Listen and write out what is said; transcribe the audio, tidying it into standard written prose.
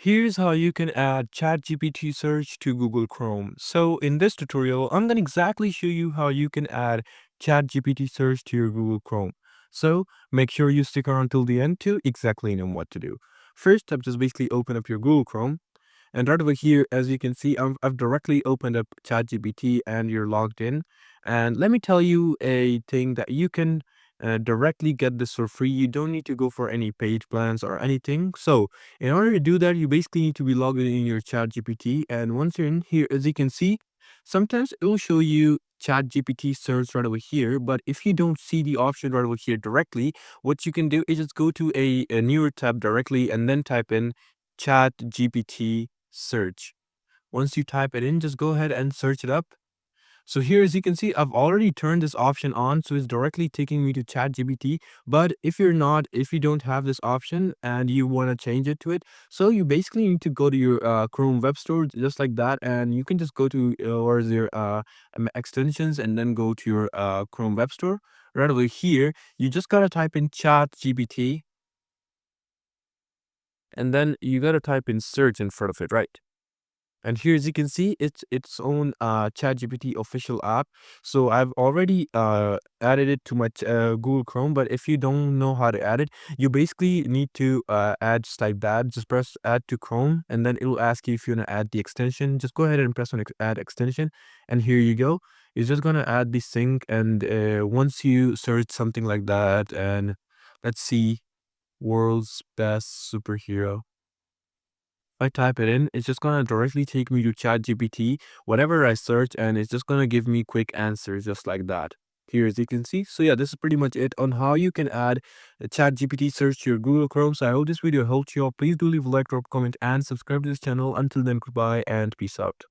Here's how you can add ChatGPT search to Google Chrome. So in this tutorial, I'm going to exactly show you how you can add ChatGPT search to your Google Chrome. So make sure you stick around till the end to exactly know what to do. First step, just basically open up your Google Chrome. And right over here, as you can see, I've directly opened up ChatGPT and you're logged in. And let me tell you a thing that you can directly get this for free. You don't need to go for any paid plans or anything. So in order to do that, you basically need to be logged in your ChatGPT. And once you're in here, as you can see, sometimes it will show you ChatGPT search right over here. But if you don't see the option right over here directly, what you can do is just go to a newer tab directly and then type in ChatGPT search. Once you type it in, just go ahead and search it up. So here, as you can see, I've already turned this option on, so it's directly taking me to ChatGPT. But if you don't have this option and you want to change it to it, so you basically need to go to your Chrome web store just like that, and you can just go to where's your extensions, and then go to your Chrome web store. Right over here, you just gotta type in ChatGPT, and then you gotta type in search in front of it, right? And here, as you can see, it's its own ChatGPT official app. So I've already added it to my Google Chrome. But if you don't know how to add it, you basically need to add, just type that. Just press add to Chrome, and then it will ask you if you want to add the extension. Just go ahead and press on add extension, and here you go. It's just gonna add the sync, and once you search something like that, and let's see, world's best superhero. I type it in, it's just gonna directly take me to ChatGPT, whatever I search, and it's just gonna give me quick answers just like that. Here, as you can see. So yeah, this is pretty much it on how you can add a ChatGPT search to your Google Chrome. So I hope this video helped you out. Please do leave a like, drop a comment, and subscribe to this channel. Until then, goodbye and peace out.